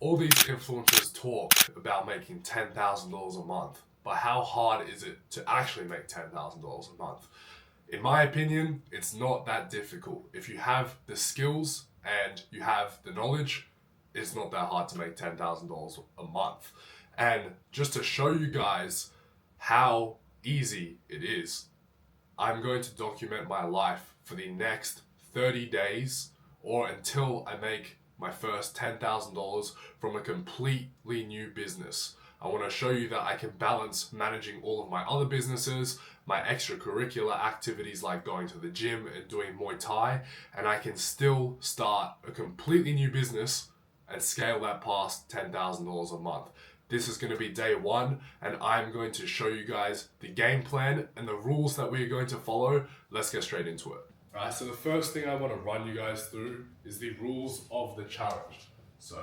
All these influencers talk about making $10,000 a month, but how hard is it to actually make $10,000 a month? In my opinion, it's not that difficult. If you have the skills and you have the knowledge, it's not that hard to make $10,000 a month. And just to show you guys how easy it is, I'm going to document my life for the next 30 days or until I make my first $10,000 from a completely new business. I want to show you that I can balance managing all of my other businesses, my extracurricular activities like going to the gym and doing Muay Thai, and I can still start a completely new business and scale that past $10,000 a month. This is going to be day one, and I'm going to show you guys the game plan and the rules that we are going to follow. Let's get straight into it. Alright, so the first thing I want to run you guys through is the rules of the challenge. So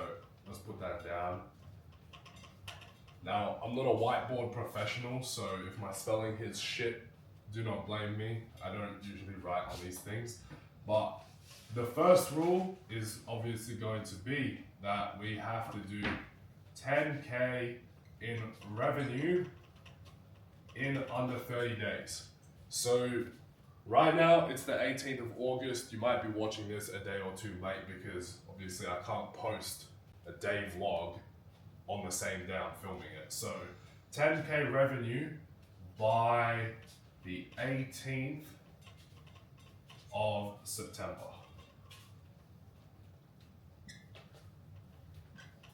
let's put that down. Now, I'm not a whiteboard professional, so if my spelling is shit, do not blame me. I don't usually write on these things. But the first rule is obviously going to be that we have to do 10K in revenue in under 30 days. So right now it's the 18th of August. You might be watching this a day or two late because obviously I can't post a day vlog on the same day I'm filming it. So 10K revenue by the 18th of September.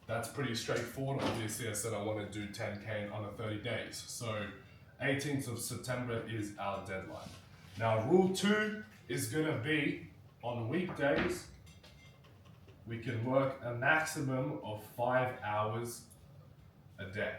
That's pretty straightforward. Obviously, I said I want to do 10K in under 30 days. So 18th of September is our deadline. Now, rule 2 is going to be on weekdays, we can work a maximum of 5 hours a day.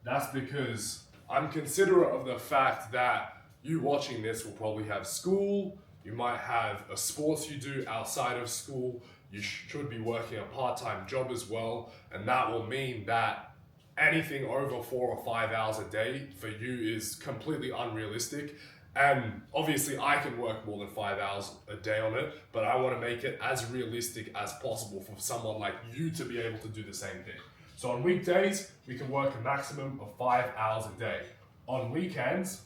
That's because I'm considerate of the fact that you watching this will probably have school, you might have a sports you do outside of school, you should be working a part-time job as well, and that will mean that anything over 4 or 5 hours a day for you is completely unrealistic. And obviously I can work more than 5 hours a day on it, but I want to make it as realistic as possible for someone like you to be able to do the same thing. So on weekdays, we can work a maximum of 5 hours a day. On weekends,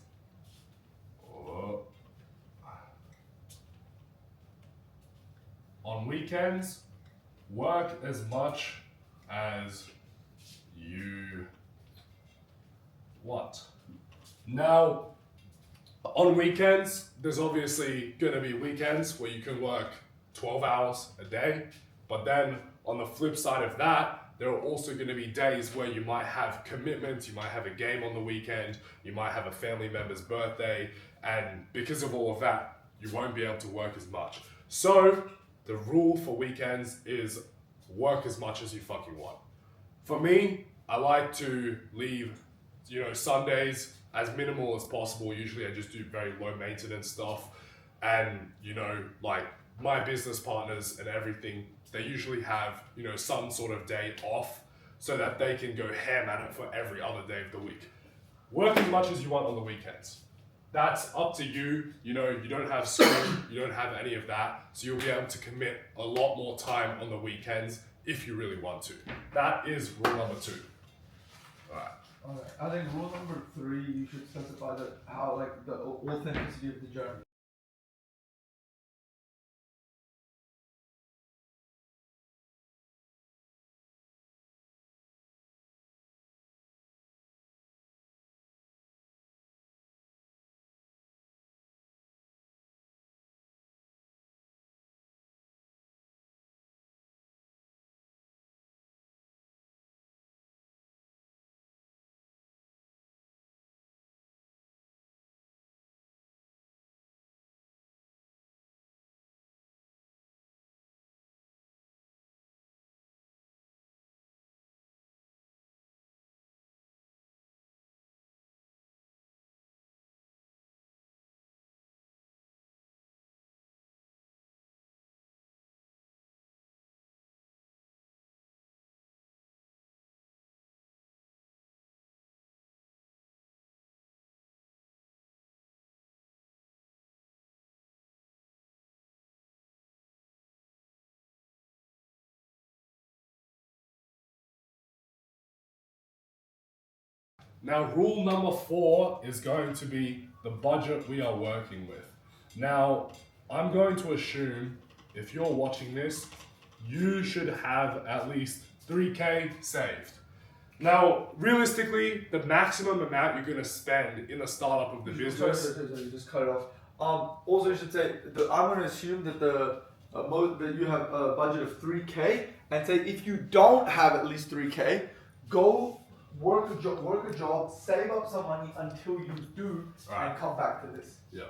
work as much as you want. Now, on weekends, there's obviously going to be weekends where you can work 12 hours a day, but then on the flip side of that, there are also going to be days where you might have commitments, you might have a game on the weekend, you might have a family member's birthday, and because of all of that, you won't be able to work as much. So, the rule for weekends is work as much as you fucking want. For me, I like to leave, Sundays as minimal as possible. Usually I just do very low maintenance stuff. And, like my business partners and everything, they usually have, some sort of day off so that they can go ham at it for every other day of the week. Work as much as you want on the weekends. That's up to you. You don't have school, you don't have any of that. So you'll be able to commit a lot more time on the weekends if you really want to. That is rule number 2. Alright. Okay. I think rule number 3, you should specify that how the authenticity of the journey. Now, rule number 4 is going to be the budget we are working with. Now, I'm going to assume if you're watching this, you should have at least 3K saved. Now, realistically, the maximum amount you're going to spend in the startup of the business. Sorry, just cut it off. Also, I should say that I'm going to assume that that you have a budget of 3K, and say if you don't have at least 3K, go work a job, save up some money until you do, and come back to this. Yeah.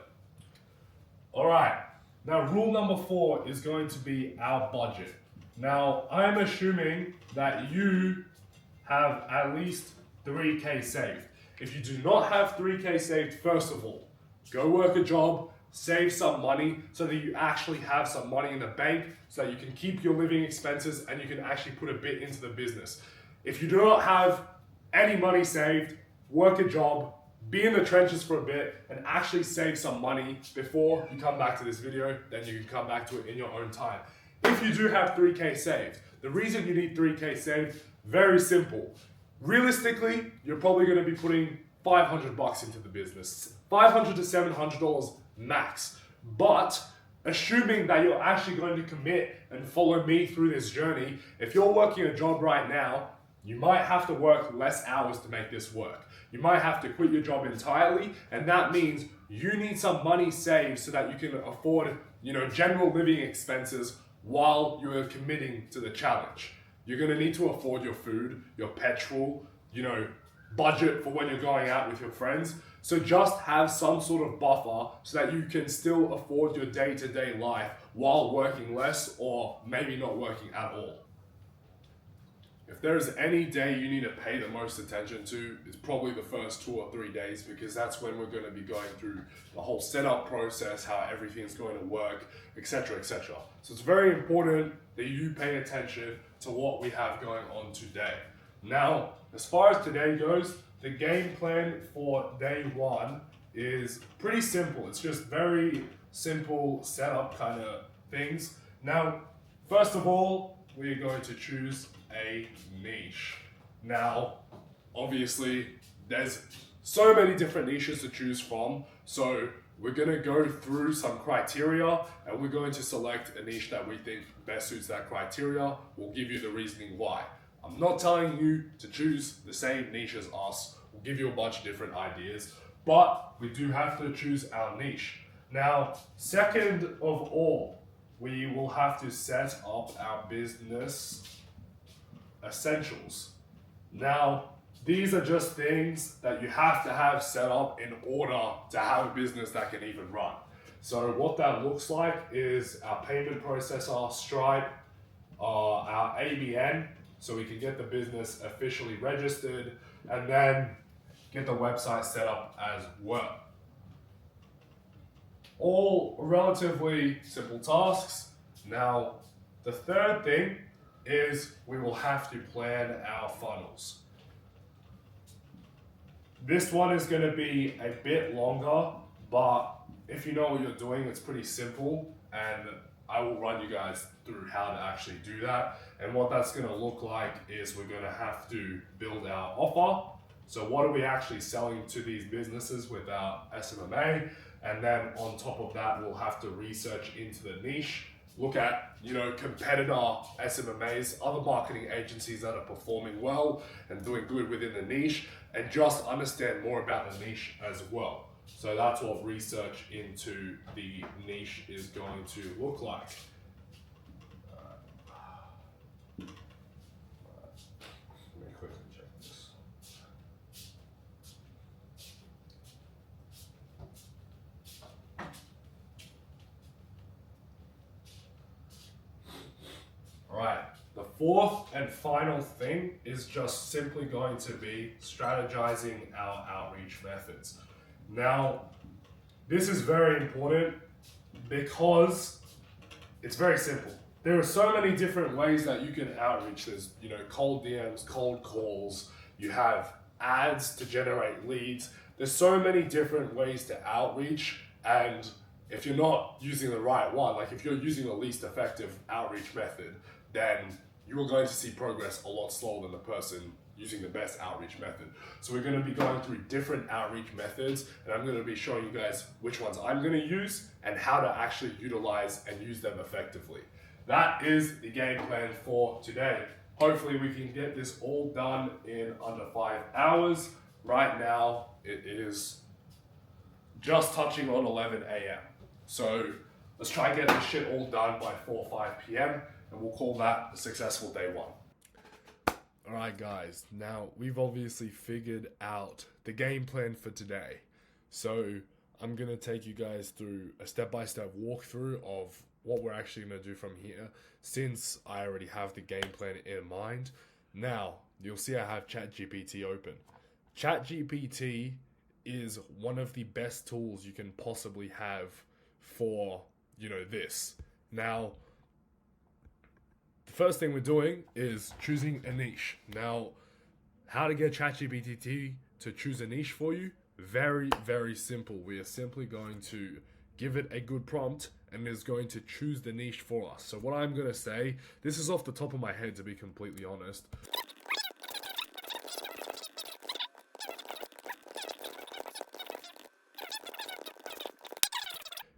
All right. Now, rule number 4 is going to be our budget. Now, I'm assuming that you have at least 3K saved. If you do not have 3K saved, first of all, go work a job, save some money so that you actually have some money in the bank so that you can keep your living expenses and you can actually put a bit into the business. If you do not have any money saved, work a job, be in the trenches for a bit and actually save some money before you come back to this video, then you can come back to it in your own time. If you do have 3K saved, the reason you need 3K saved, very simple. Realistically, you're probably going to be putting $500 into the business, $500 to $700 max. But assuming that you're actually going to commit and follow me through this journey, if you're working a job right now, you might have to work less hours to make this work. You might have to quit your job entirely, and that means you need some money saved so that you can afford, general living expenses while you're committing to the challenge. You're going to need to afford your food, your petrol, budget for when you're going out with your friends. So just have some sort of buffer so that you can still afford your day-to-day life while working less or maybe not working at all. If there is any day you need to pay the most attention to, it's probably the first 2 or 3 days, because that's when we're going to be going through the whole setup process, how everything's going to work, etc., etc. So it's very important that you pay attention to what we have going on today. Now, as far as today goes, the game plan for day 1 is pretty simple. It's just very simple setup kind of things. Now, first of all, we're going to choose a niche. Now, obviously, there's so many different niches to choose from, so we're going to go through some criteria and we're going to select a niche that we think best suits that criteria. We'll give you the reasoning why. I'm not telling you to choose the same niche as us. We'll give you a bunch of different ideas, but we do have to choose our niche. Now, second of all, we will have to set up our business essentials. Now, these are just things that you have to have set up in order to have a business that can even run. So what that looks like is our payment processor, Stripe, our ABN, so we can get the business officially registered, and then get the website set up as well. All relatively simple tasks. Now, the third thing is we will have to plan our funnels. This one is going to be a bit longer, but if you know what you're doing, it's pretty simple, and I will run you guys through how to actually do that. And what that's going to look like is we're going to have to build our offer. So what are we actually selling to these businesses with our SMMA? And then on top of that, we'll have to research into the niche, look at, competitor SMMAs, other marketing agencies that are performing well and doing good within the niche, and just understand more about the niche as well. So that's what research into the niche is going to look like. Let me quickly check this. Alright, the fourth and final thing is just simply going to be strategizing our outreach methods. Now, this is very important because it's very simple. There are so many different ways that you can outreach. There's, cold DMs, cold calls, you have ads to generate leads. There's so many different ways to outreach, and if you're not using the right one, like if you're using the least effective outreach method, then you are going to see progress a lot slower than the person using the best outreach method. So we're going to be going through different outreach methods, and I'm going to be showing you guys which ones I'm going to use and how to actually utilize and use them effectively. That is the game plan for today. Hopefully we can get this all done in under 5 hours. Right now it is just touching on 11 a.m. So let's try and get this shit all done by 4 or 5 p.m. and we'll call that a successful day one. Alright guys, now we've obviously figured out the game plan for today. So I'm going to take you guys through a step-by-step walkthrough of what we're actually going to do from here, since I already have the game plan in mind. Now, you'll see I have ChatGPT open. ChatGPT is one of the best tools you can possibly have for, this. Now, the first thing we're doing is choosing a niche. Now, how to get ChatGPT to choose a niche for you? Very, very simple. We are simply going to give it a good prompt and it's going to choose the niche for us. So what I'm going to say, this is off the top of my head to be completely honest.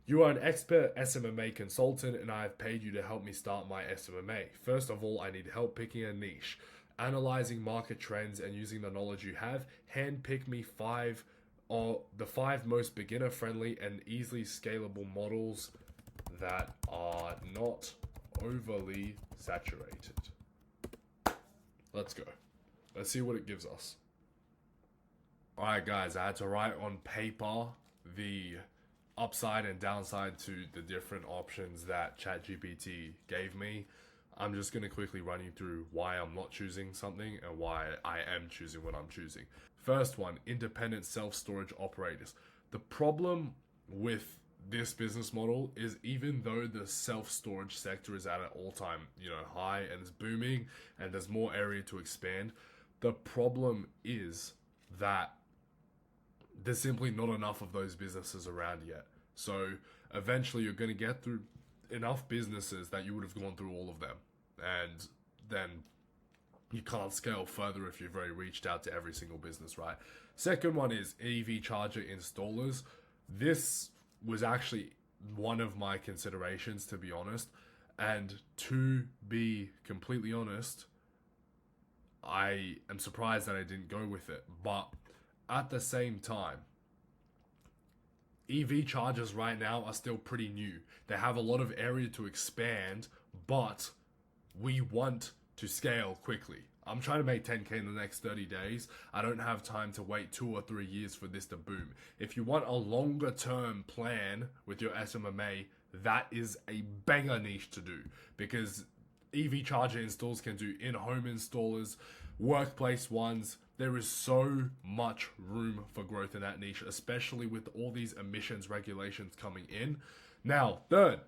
You are an expert SMMA consultant and I have paid you to help me start my SMMA. First of all, I need help picking a niche, analyzing market trends and using the knowledge you have. Handpick me the 5 most beginner friendly and easily scalable models that are not overly saturated. Let's go. Let's see what it gives us. Alright guys, I had to write on paper the upside and downside to the different options that ChatGPT gave me. I'm just going to quickly run you through why I'm not choosing something and why I am choosing what I'm choosing. First one, independent self-storage operators. The problem with this business model is even though the self-storage sector is at an all-time, high and it's booming and there's more area to expand, the problem is that there's simply not enough of those businesses around yet. So eventually you're going to get through enough businesses that you would have gone through all of them. And then you can't scale further if you've already reached out to every single business, right? Second one is EV charger installers. This was actually one of my considerations, to be honest. And to be completely honest, I am surprised that I didn't go with it. But at the same time, EV chargers right now are still pretty new. They have a lot of area to expand, but we want to scale quickly. I'm trying to make 10K in the next 30 days. I don't have time to wait 2 or 3 years for this to boom. If you want a longer term plan with your SMMA, that is a banger niche to do, because EV charger installs can do in-home installers, workplace ones. There is so much room for growth in that niche, especially with all these emissions regulations coming in. Now, third,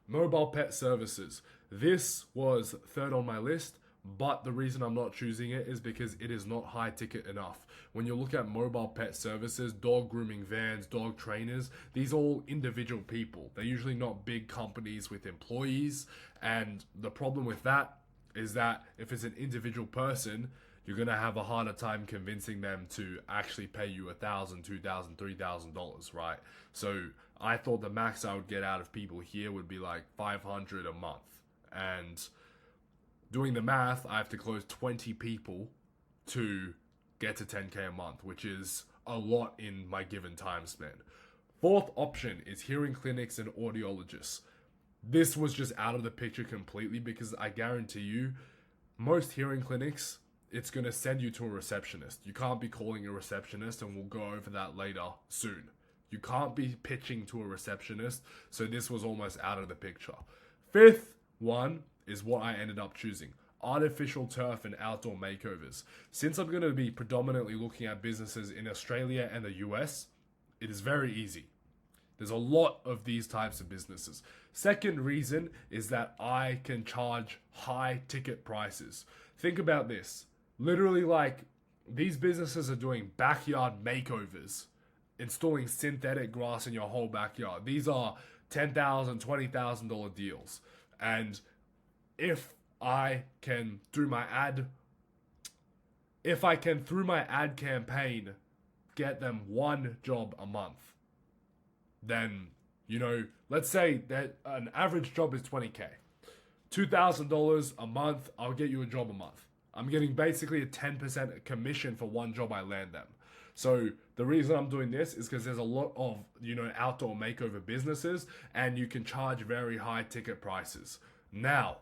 mobile pet services. This was third on my list, but the reason I'm not choosing it is because it is not high ticket enough. When you look at mobile pet services, dog grooming vans, dog trainers, these are all individual people. They're usually not big companies with employees, and the problem with that is that if it's an individual person, you're going to have a harder time convincing them to actually pay you $1,000, $2,000, $3,000, right? So I thought the max I would get out of people here would be like $500 a month. And doing the math, I have to close 20 people to get to 10K a month, which is a lot in my given time span. Fourth option is hearing clinics and audiologists. This was just out of the picture completely, because I guarantee you, most hearing clinics, it's going to send you to a receptionist. You can't be calling a receptionist, and we'll go over that later soon. You can't be pitching to a receptionist, so this was almost out of the picture. Fifth one is what I ended up choosing: artificial turf and outdoor makeovers. Since I'm going to be predominantly looking at businesses in Australia and the US, it is very easy. There's a lot of these types of businesses. Second reason is that I can charge high ticket prices. Think about this. Literally, like, these businesses are doing backyard makeovers, installing synthetic grass in your whole backyard. These are $10,000, $20,000 deals. And if I can, through my ad, if I can, through my ad campaign, get them one job a month, then, you know, let's say that an average job is 20K. $2,000 a month, I'll get you a job a month. I'm getting basically a 10% commission for one job I land them. So the reason I'm doing this is because there's a lot of, you know, outdoor makeover businesses and you can charge very high ticket prices. Now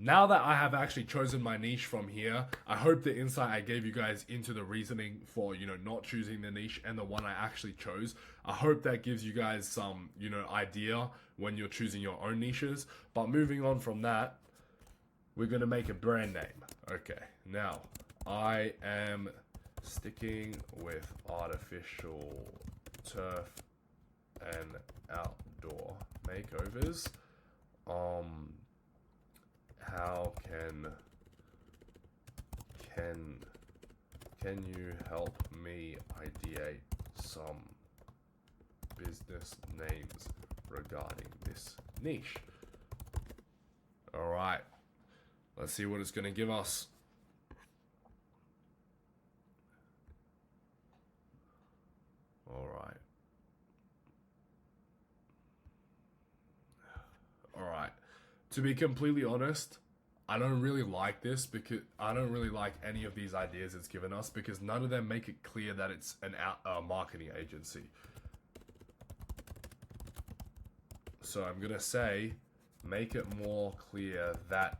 that I have actually chosen my niche from here, I hope the insight I gave you guys into the reasoning for, you know, not choosing the niche and the one I actually chose, I hope that gives you guys some, you know, idea when you're choosing your own niches. But moving on from that, we're going to make a brand name. Okay, now I am sticking with artificial turf and outdoor makeovers. How can you help me ideate some business names regarding this niche? All right, let's see what it's going to give us. All right. To be completely honest, I don't really like this because I don't really like any of these ideas it's given us because none of them make it clear that it's a marketing agency. So I'm gonna say, make it more clear that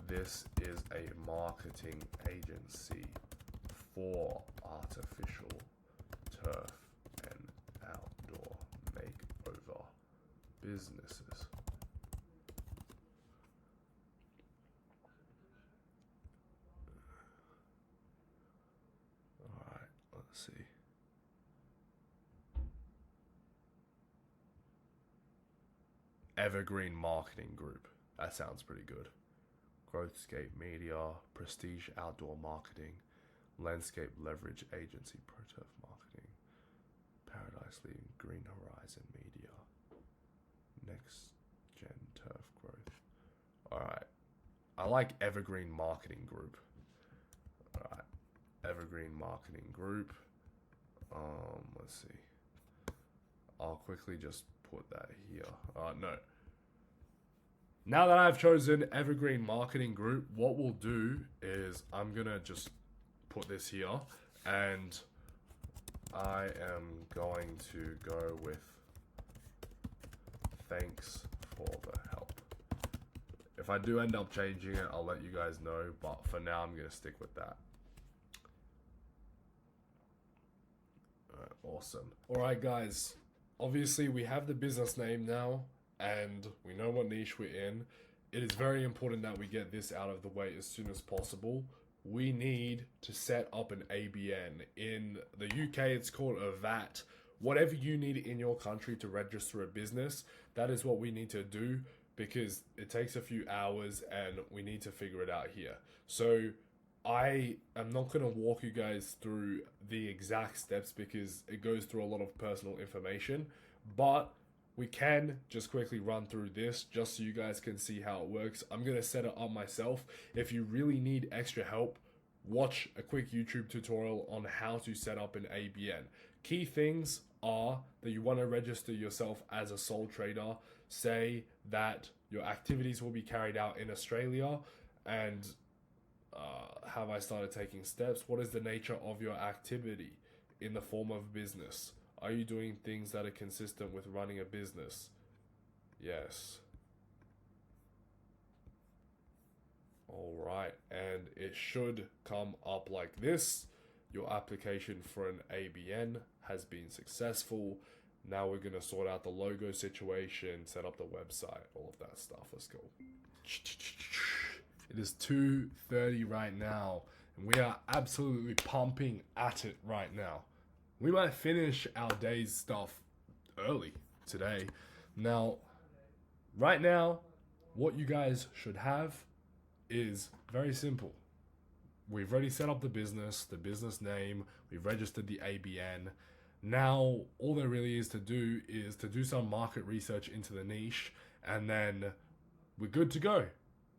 this is a marketing agency for artificial turf and outdoor makeover businesses. Alright, let's see. Evergreen Marketing Group. That sounds pretty good. Growthscape Media, Prestige Outdoor Marketing, Landscape Leverage Agency, Pro Turf Marketing, Paradise Leading, Green Horizon Media, Next Gen Turf Growth. Alright. I like Evergreen Marketing Group. Alright. Evergreen Marketing Group. Let's see. I'll quickly just put that here. No. Now that I've chosen Evergreen Marketing Group, what we'll do is I'm gonna just put this here and I am going to go with thanks for the help. If I do end up changing it, I'll let you guys know, but for now I'm gonna stick with that. Alright, awesome. Alright guys, obviously we have the business name now and we know what niche we're in. It is very important that we get this out of the way as soon as possible. We need to set up an ABN. In the UK, it's called a VAT. Whatever you need in your country to register a business, that is what we need to do because it takes a few hours and we need to figure it out here. So I am not going to walk you guys through the exact steps because it goes through a lot of personal information, but we can just quickly run through this just so you guys can see how it works. I'm going to set it up myself. If you really need extra help, watch a quick YouTube tutorial on how to set up an ABN. Key things are that you want to register yourself as a sole trader. Say that your activities will be carried out in Australia and have I started taking steps? What is the nature of your activity in the form of business? Are you doing things that are consistent with running a business? Yes. Alright, and it should come up like this. Your application for an ABN has been successful. Now we're going to sort out the logo situation, set up the website, all of that stuff. Let's go. It is 2:30 right now, and we are absolutely pumping at it right now. We might finish our day's stuff early today. Now, right now, what you guys should have is very simple. We've already set up the business name, we've registered the ABN. Now, all there really is to do some market research into the niche and then we're good to go.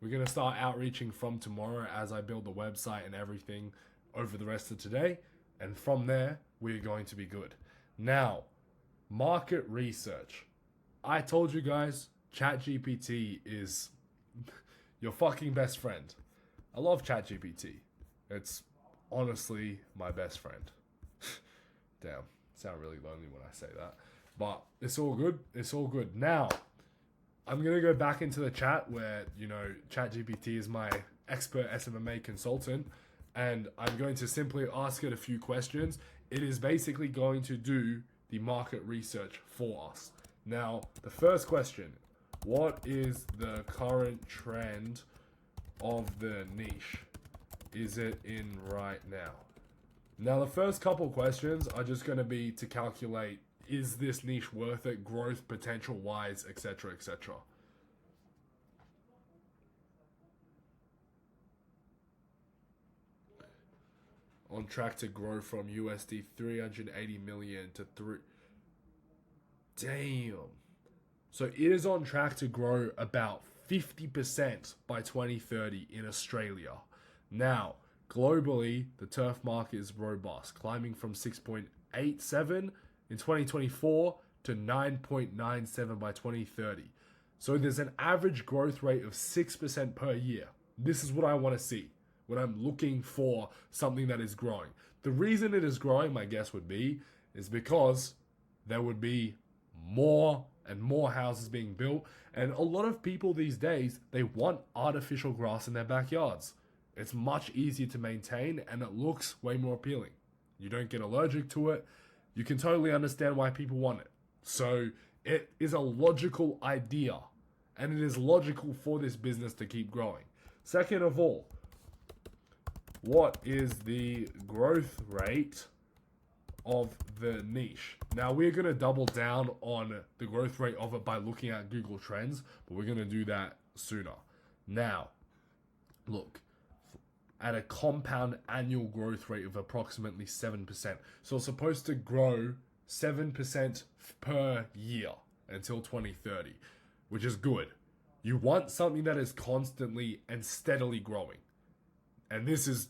We're going to start outreaching from tomorrow as I build the website and everything over the rest of today. And from there, we're going to be good. Now, market research. I told you guys, ChatGPT is your fucking best friend. I love ChatGPT. It's honestly my best friend. Damn, sound really lonely when I say that. But it's all good. It's all good. Now, I'm going to go back into the chat where, ChatGPT is my expert SMMA consultant. And I'm going to simply ask it a few questions. It is basically going to do the market research for us. Now, the first question, what is the current trend of the niche? Is it in right now? Now, the first couple questions are just going to be to calculate, is this niche worth it, growth potential wise, etc., etc. On track to grow from USD 380 million to 3. Damn. So it is on track to grow about 50% by 2030 in Australia. Now, globally, the turf market is robust, climbing from 6.87 in 2024 to 9.97 by 2030. So there's an average growth rate of 6% per year. This is what I want to see when I'm looking for something that is growing. The reason it is growing, my guess would be, is because there would be more and more houses being built. And a lot of people these days, they want artificial grass in their backyards. It's much easier to maintain and it looks way more appealing. You don't get allergic to it. You can totally understand why people want it. So it is a logical idea and it is logical for this business to keep growing. Second of all, what is the growth rate of the niche? Now we're going to double down on the growth rate of it by looking at Google Trends, but we're going to do that sooner. Now, look, at a compound annual growth rate of approximately 7%. So it's supposed to grow 7% per year until 2030, which is good. You want something that is constantly and steadily growing. And this is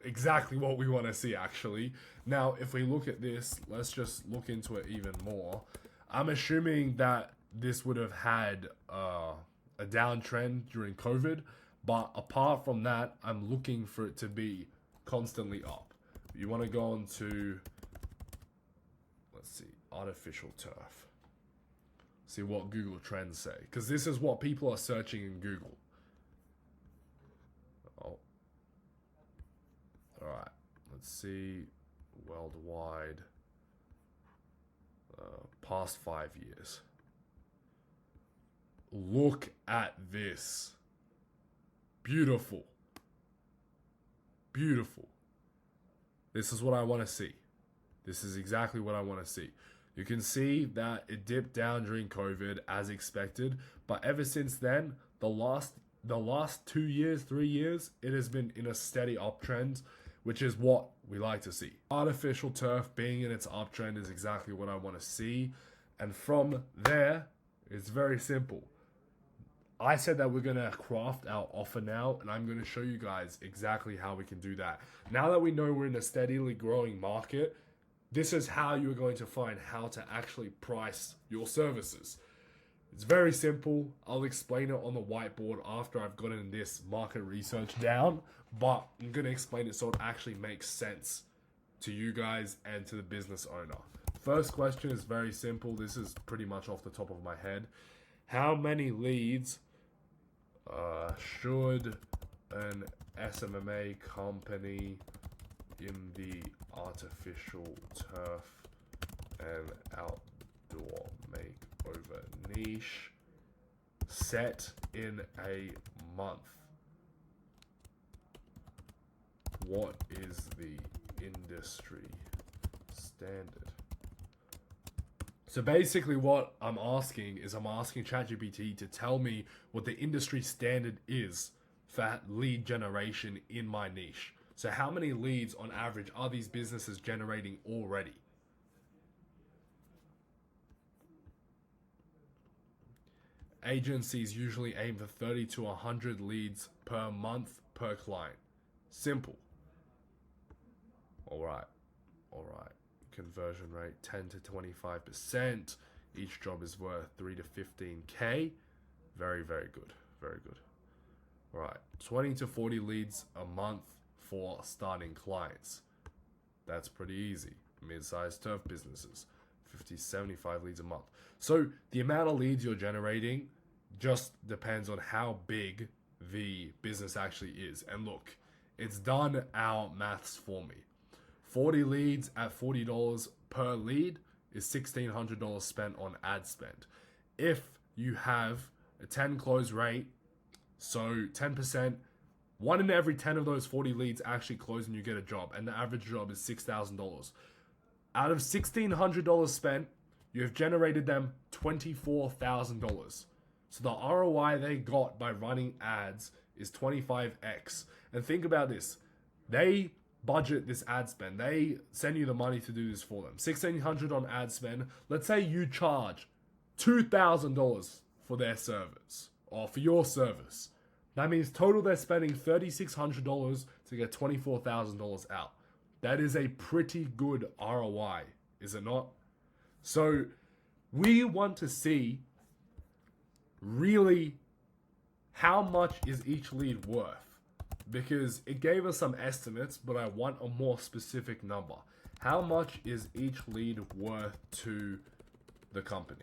exactly what we want to see, actually. Now, if we look at this, let's just look into it even more. I'm assuming that this would have had a downtrend during COVID, but apart from that, I'm looking for it to be constantly up. You want to go on to, let's see, artificial turf. See what Google Trends say, because this is what people are searching in Google. Oh. Alright, let's see, worldwide, past 5 years. Look at this. Beautiful. Beautiful. This is what I want to see. This is exactly what I want to see. You can see that it dipped down during COVID as expected, but ever since then, the last 2 years, 3 years, it has been in a steady uptrend, which is what we like to see. Artificial turf being in its uptrend is exactly what I want to see. And from there, it's very simple. I said that we're going to craft our offer now, and I'm going to show you guys exactly how we can do that. Now that we know we're in a steadily growing market, this is how you're going to find how to actually price your services. It's very simple. I'll explain it on the whiteboard after I've gotten this market research down, but I'm going to explain it so it actually makes sense to you guys and to the business owner. First question is very simple. This is pretty much off the top of my head. How many leads should an SMMA company in the artificial turf and outdoor makeover niche set in a month? What is the industry standard? So basically what I'm asking ChatGPT to tell me what the industry standard is for lead generation in my niche. So how many leads on average are these businesses generating already? agencies usually aim for 30 to 100 leads per month per client. Simple. All right. Conversion rate 10 to 25%. Each job is worth 3 to 15K. Very, very good. Very good. All right. 20 to 40 leads a month for starting clients. That's pretty easy. Mid-sized turf businesses. 50, 75 leads a month. So the amount of leads you're generating just depends on how big the business actually is. And look, it's done our maths for me. 40 leads at $40 per lead is $1,600 spent on ad spend. If you have a 10 close rate, so 10%, 1 in every 10 of those 40 leads actually close and you get a job, and the average job is $6,000. Out of $1,600 spent, you have generated them $24,000. So the ROI they got by running ads is 25x. And think about this. They budget this ad spend. They send you the money to do this for them. $1,600 on ad spend. Let's say you charge $2,000 for their service or for your service. That means total they're spending $3,600 to get $24,000 out. That is a pretty good ROI, is it not? So we want to see really how much is each lead worth, because it gave us some estimates, but I want a more specific number. How much is each lead worth to the company?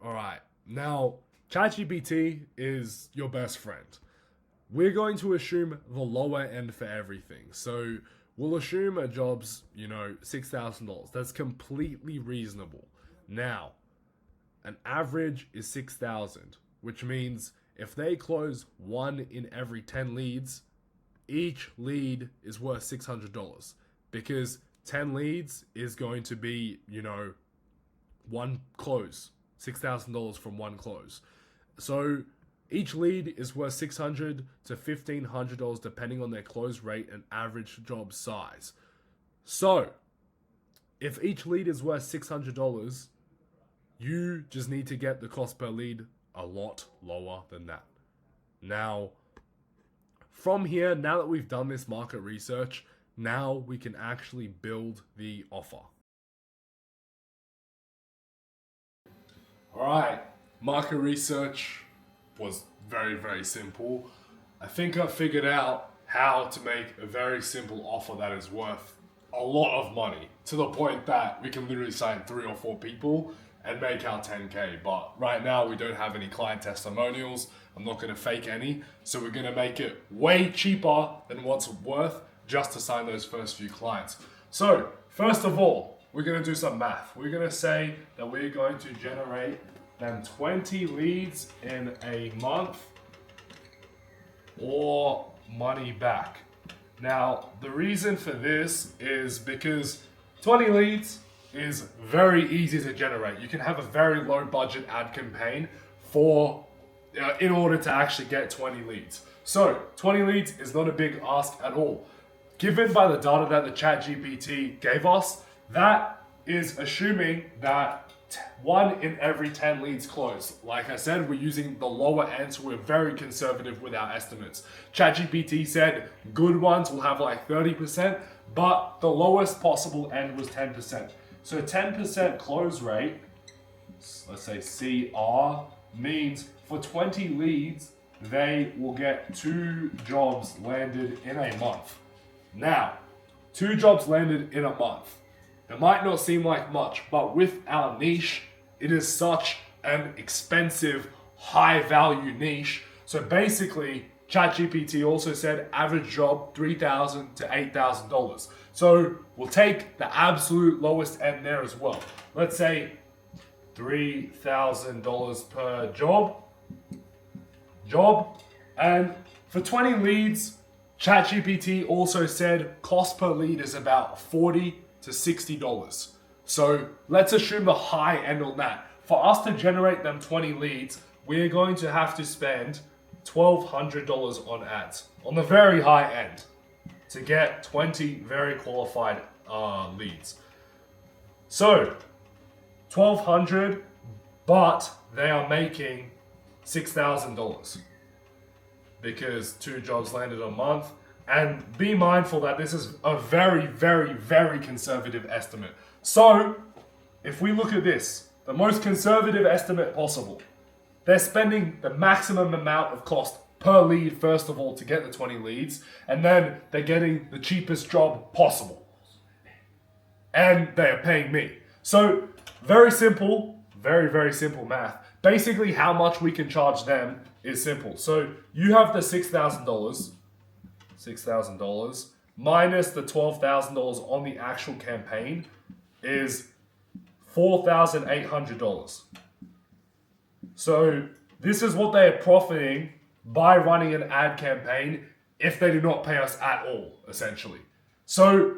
All right, now ChatGPT is your best friend. We're going to assume the lower end for everything. So we'll assume a job's, $6,000. That's completely reasonable. Now, an average is 6,000, which means if they close 1 in every 10 leads, each lead is worth $600 because 10 leads is going to be, one close. $6,000 from one close. So each lead is worth $600 to $1,500 depending on their close rate and average job size. So if each lead is worth $600, you just need to get the cost per lead a lot lower than that. Now, from here, now that we've done this market research, now we can actually build the offer. All right, market research was very, very simple. I think I figured out how to make a very simple offer that is worth a lot of money, to the point that we can literally sign 3 or 4 people and make our 10K. But right now we don't have any client testimonials. I'm not going to fake any. So we're going to make it way cheaper than what's worth just to sign those first few clients. So first of all, we're going to do some math. We're going to say that we're going to generate them 20 leads in a month or money back. Now, the reason for this is because 20 leads is very easy to generate. You can have a very low budget ad campaign in order to actually get 20 leads. So 20 leads is not a big ask at all. Given by the data that the ChatGPT gave us, that is assuming that 1 in every 10 leads close. Like I said, we're using the lower end, so we're very conservative with our estimates. ChatGPT said good ones will have like 30%, but the lowest possible end was 10%. So 10% close rate, let's say CR, means for 20 leads, they will get 2 jobs landed in a month. Now, 2 jobs landed in a month. It might not seem like much, but with our niche, it is such an expensive, high-value niche. So basically, ChatGPT also said average job $3,000 to $8,000. So we'll take the absolute lowest end there as well. Let's say $3,000 per job. And for 20 leads, ChatGPT also said cost per lead is about $40 to $60. So let's assume the high end on that. For us to generate them 20 leads, we're going to have to spend $1,200 on ads on the very high end to get 20 very qualified leads. So $1,200, but they are making $6,000 because 2 jobs landed a month. And be mindful that this is a very, very, very conservative estimate. So if we look at this, the most conservative estimate possible, they're spending the maximum amount of cost per lead, first of all, to get the 20 leads, and then they're getting the cheapest job possible. And they're paying me. So very simple, very, very simple math. Basically, how much we can charge them is simple. So you have the $6,000 minus the $12,000 on the actual campaign is $4,800. So this is what they are profiting by running an ad campaign if they do not pay us at all, essentially. So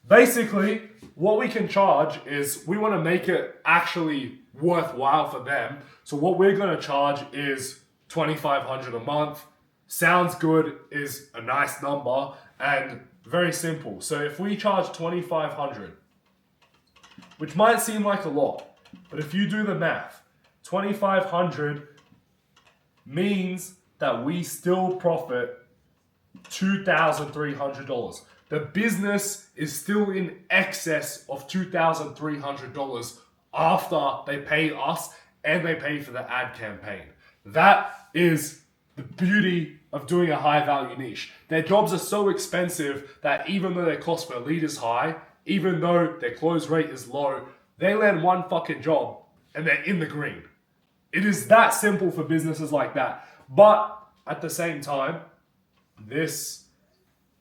basically, what we can charge is we want to make it actually worthwhile for them. So what we're going to charge is $2,500 a month. Sounds good, is a nice number, and very simple. So if we charge $2,500, which might seem like a lot, but if you do the math, $2,500 means that we still profit $2,300. The business is still in excess of $2,300 after they pay us and they pay for the ad campaign. That is the beauty of doing a high value niche. Their jobs are so expensive that even though their cost per lead is high, even though their close rate is low, they land one fucking job and they're in the green. It is that simple for businesses like that. But at the same time, this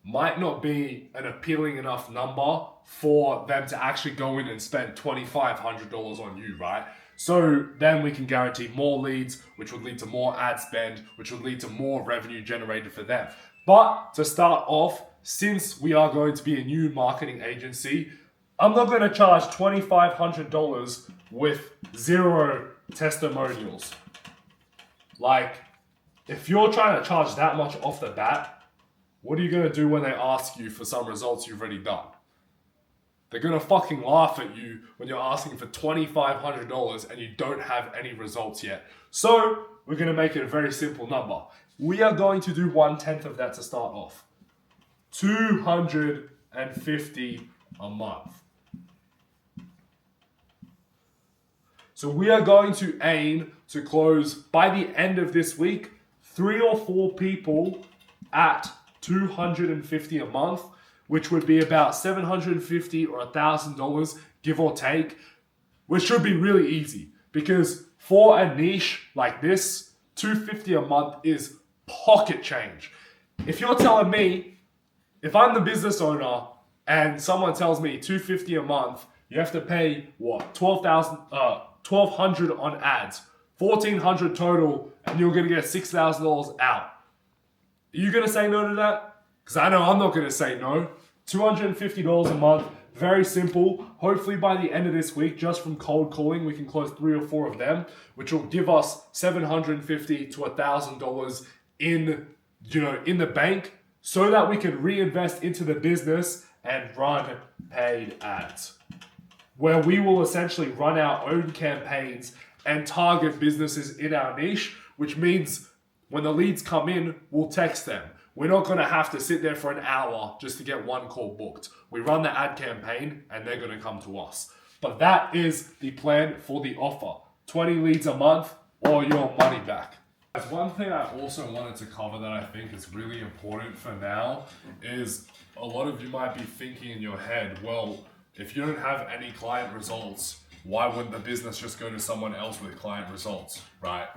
might not be an appealing enough number for them to actually go in and spend $2,500 on you, right? So then we can guarantee more leads, which would lead to more ad spend, which would lead to more revenue generated for them. But to start off, since we are going to be a new marketing agency, I'm not going to charge $2,500 with 0 testimonials. Like, if you're trying to charge that much off the bat, what are you going to do when they ask you for some results you've already done? They're going to fucking laugh at you when you're asking for $2,500 and you don't have any results yet. So we're going to make it a very simple number. We are going to do 1/10 of that to start off. $250 a month. So we are going to aim to close by the end of this week 3 or 4 people at $250 a month, which would be about $750 or $1,000, give or take, which should be really easy because for a niche like this, $250 a month is pocket change. If you're telling me, if I'm the business owner and someone tells me $250 a month, you have to pay what? $1,200 on ads, $1,400 total, and you're gonna get $6,000 out. Are you gonna say no to that? Because I know I'm not gonna say no. $250 a month, very simple. Hopefully by the end of this week, just from cold calling, we can close 3 or 4 of them, which will give us $750 to $1,000 in the bank, so that we can reinvest into the business and run paid ads, where we will essentially run our own campaigns and target businesses in our niche, which means when the leads come in, we'll text them. We're not going to have to sit there for an hour just to get one call booked. We run the ad campaign and they're going to come to us. But that is the plan for the offer. 20 leads a month or your money back. One thing I also wanted to cover that I think is really important for now is a lot of you might be thinking in your head, well, if you don't have any client results, why wouldn't the business just go to someone else with client results, right?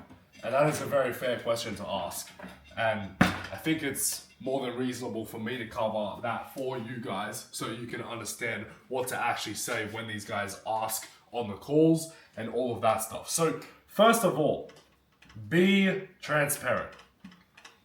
And that is a very fair question to ask. And I think it's more than reasonable for me to cover that for you guys so you can understand what to actually say when these guys ask on the calls and all of that stuff. So first of all, be transparent.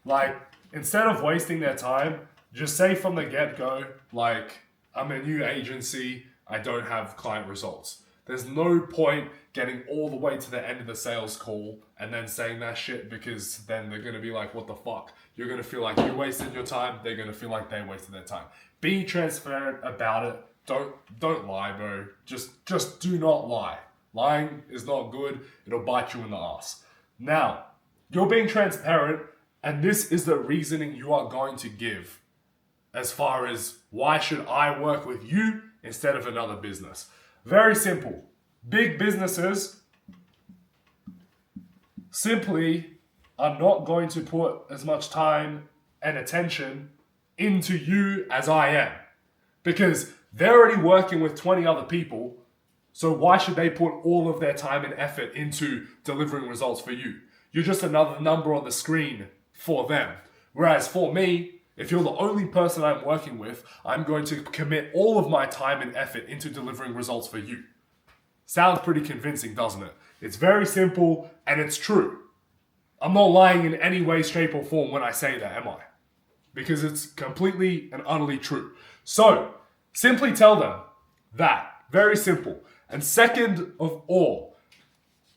Like, instead of wasting their time, just say from the get-go, like, I'm a new agency, I don't have client results. There's no point getting all the way to the end of the sales call and then saying that shit, because then they're going to be like, what the fuck? You're going to feel like you wasted your time. They're going to feel like they wasted their time. Be transparent about it. Don't lie, bro. Just do not lie. Lying is not good. It'll bite you in the ass. Now, you're being transparent, and this is the reasoning you are going to give as far as why should I work with you instead of another business. Very simple. Big businesses simply are not going to put as much time and attention into you as I am, because they're already working with 20 other people. So why should they put all of their time and effort into delivering results for you? You're just another number on the screen for them. Whereas for me, if you're the only person I'm working with, I'm going to commit all of my time and effort into delivering results for you. Sounds pretty convincing, doesn't it? It's very simple and it's true. I'm not lying in any way, shape, or form when I say that, am I? Because it's completely and utterly true. So, simply tell them that. Very simple. And second of all,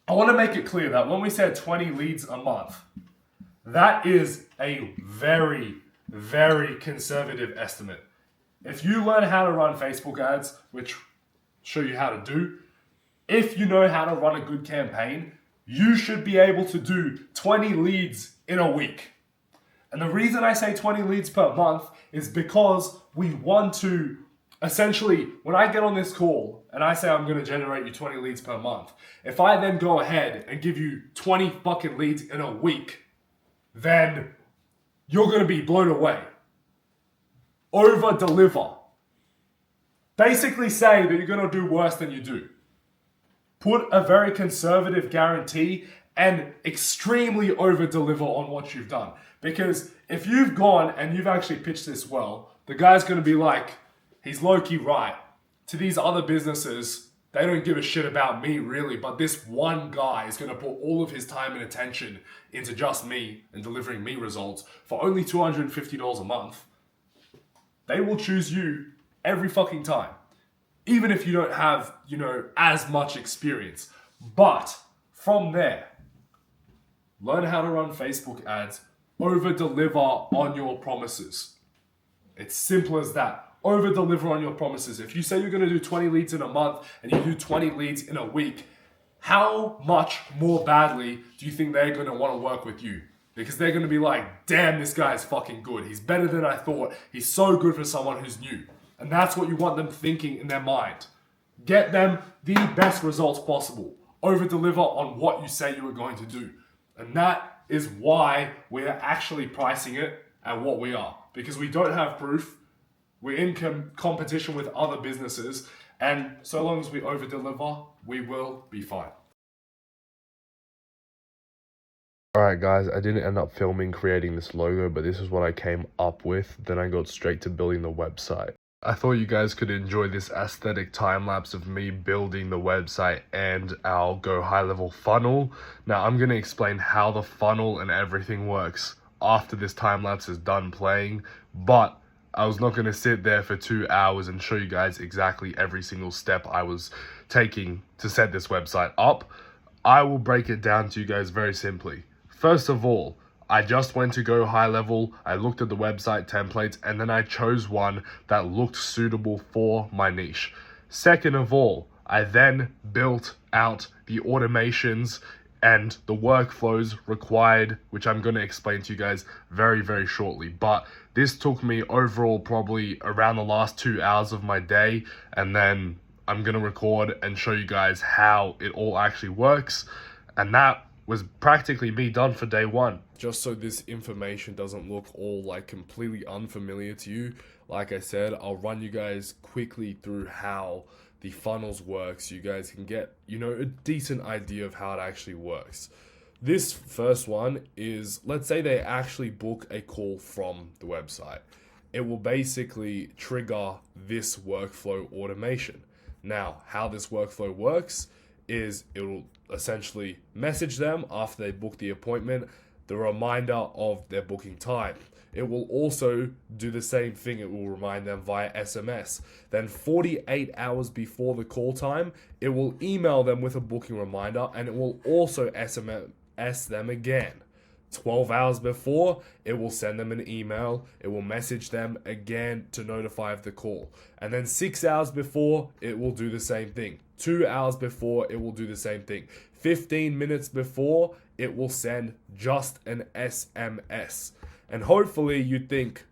I want to make it clear that when we said 20 leads a month, that is a very, very conservative estimate. If you learn how to run Facebook ads, which I'll show you how to do, if you know how to run a good campaign, you should be able to do 20 leads in a week. And the reason I say 20 leads per month is because we want to essentially, when I get on this call and I say I'm going to generate you 20 leads per month, if I then go ahead and give you 20 fucking leads in a week, then you're going to be blown away. Over deliver. Basically say that you're going to do worse than you do. Put a very conservative guarantee and extremely over deliver on what you've done. Because if you've gone and you've actually pitched this well, the guy's going to be like, he's low-key right. To these other businesses, they don't give a shit about me really, but this one guy is going to put all of his time and attention into just me and delivering me results for only $250 a month. They will choose you every fucking time. Even if you don't have, as much experience. But from there, learn how to run Facebook ads, over-deliver on your promises. It's simple as that. Over-deliver on your promises. If you say you're going to do 20 leads in a month and you do 20 leads in a week, how much more badly do you think they're going to want to work with you? Because they're going to be like, damn, this guy is fucking good. He's better than I thought. He's so good for someone who's new. And that's what you want them thinking in their mind. Get them the best results possible. Over-deliver on what you say you are going to do. And that is why we're actually pricing it at what we are. Because we don't have proof. We're in competition with other businesses. And so long as we over-deliver, we will be fine. Alright guys, I didn't end up creating this logo, but this is what I came up with. Then I got straight to building the website. I thought you guys could enjoy this aesthetic time lapse of me building the website and our Go High Level funnel. Now I'm going to explain how the funnel and everything works after this time lapse is done playing, but I was not going to sit there for 2 hours and show you guys exactly every single step I was taking to set this website up. I will break it down to you guys very simply. First of all, I just went to Go High Level, I looked at the website templates, and then I chose one that looked suitable for my niche. Second of all, I then built out the automations and the workflows required, which I'm going to explain to you guys very, very shortly. But this took me overall probably around the last 2 hours of my day, and then I'm going to record and show you guys how it all actually works. And that was practically me done for day one. Just so this information doesn't look all like completely unfamiliar to you, like I said, I'll run you guys quickly through how the funnels work so you guys can get, a decent idea of how it actually works. This first one is, let's say they actually book a call from the website. It will basically trigger this workflow automation. Now, how this workflow works is it will essentially message them after they book the appointment. the reminder of their booking time. It will also do the same thing. It will remind them via SMS. Then 48 hours before the call time, it will email them with a booking reminder, and it will also SMS them again. 12 hours before, it will send them an email. It will message them again to notify of the call. And then 6 hours before, it will do the same thing. 2 hours before, it will do the same thing. 15 minutes before, it will send just an SMS. And hopefully you'd think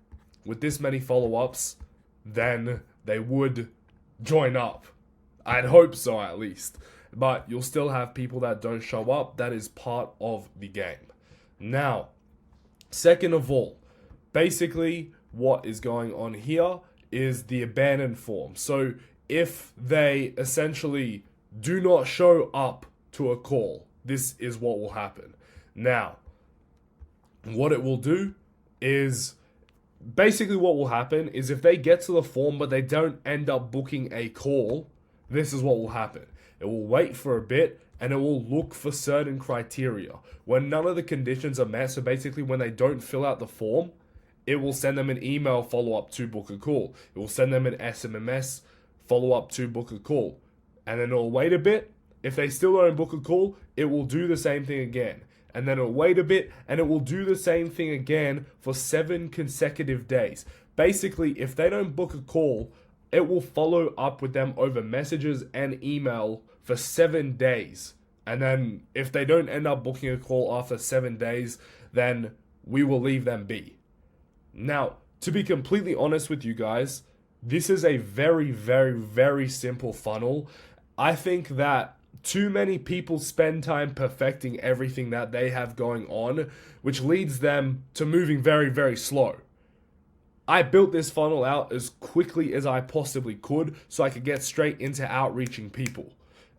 with this many follow-ups, then they would join up. I'd hope so, at least. But you'll still have people that don't show up. That is part of the game. Now, second of all, basically what is going on here is the abandoned form. So if they essentially do not show up to a call, this is what will happen. Now, what it will do is, basically what will happen is if they get to the form but they don't end up booking a call, this is what will happen. It will wait for a bit and it will look for certain criteria. When none of the conditions are met, so basically when they don't fill out the form, it will send them an email follow-up to book a call. It will send them an SMS follow-up to book a call. And then it'll wait a bit. If they still don't book a call, it will do the same thing again. And then it'll wait a bit, and it will do the same thing again for 7 consecutive days. Basically, if they don't book a call, it will follow up with them over messages and email for 7 days. And then if they don't end up booking a call after 7 days, then we will leave them be. Now, to be completely honest with you guys, this is a very, very, very simple funnel. I think that too many people spend time perfecting everything that they have going on, which leads them to moving very, very slow. I built this funnel out as quickly as I possibly could so I could get straight into outreaching people.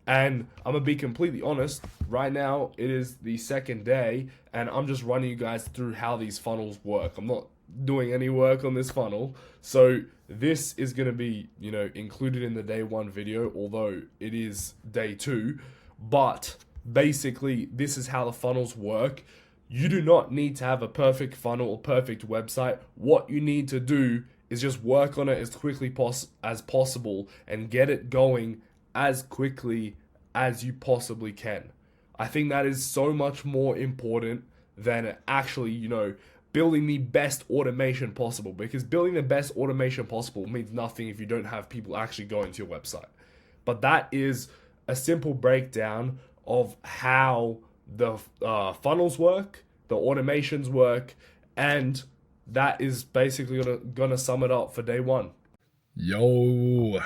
And I'm going to be completely honest, right now it is the second day and I'm just running you guys through how these funnels work. I'm not doing any work on this funnel. So this is going to be, included in the day 1 video, although it is day 2. But basically, this is how the funnels work. You do not need to have a perfect funnel or perfect website. What you need to do is just work on it as quickly as possible and get it going as quickly as you possibly can. I think that is so much more important than actually, building the best automation possible, because building the best automation possible means nothing if you don't have people actually going to your website. But that is a simple breakdown of how the funnels work, the automations work, and that is basically gonna sum it up for day 1. Yo,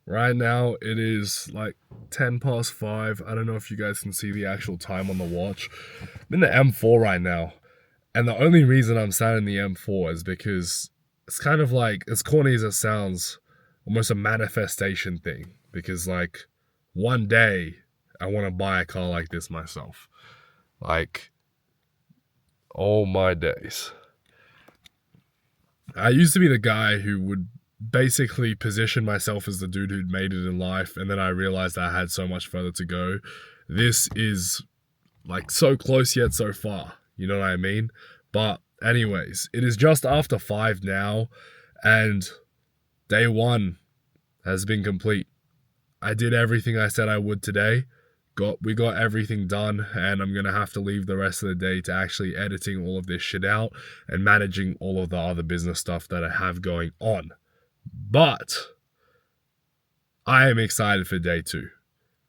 right now it is like 10 past 5. I don't know if you guys can see the actual time on the watch. I'm in the M4 right now. And the only reason I'm sat in the M4 is because it's kind of like, as corny as it sounds, almost a manifestation thing. Because like, one day I want to buy a car like this myself. Like, oh my days. I used to be the guy who would basically position myself as the dude who'd made it in life, and then I realized I had so much further to go. This is like so close yet so far. You know what I mean? But anyways, it is just after 5 now, and day 1 has been complete. I did everything I said I would today. We got everything done, and I'm gonna have to leave the rest of the day to actually editing all of this shit out and managing all of the other business stuff that I have going on. But I am excited for day 2.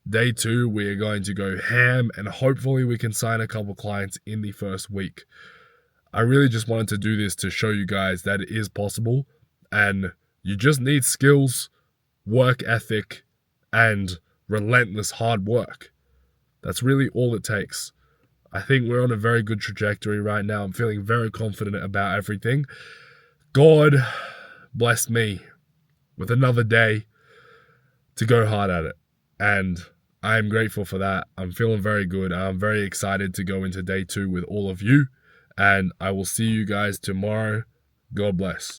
Day 2, we are going to go ham, and hopefully we can sign a couple clients in the first week. I really just wanted to do this to show you guys that it is possible, and you just need skills, work ethic, and relentless hard work. That's really all it takes. I think we're on a very good trajectory right now. I'm feeling very confident about everything. God blessed me with another day to go hard at it, and I'm grateful for that. I'm feeling very good. I'm very excited to go into day 2 with all of you, and I will see you guys tomorrow. God bless.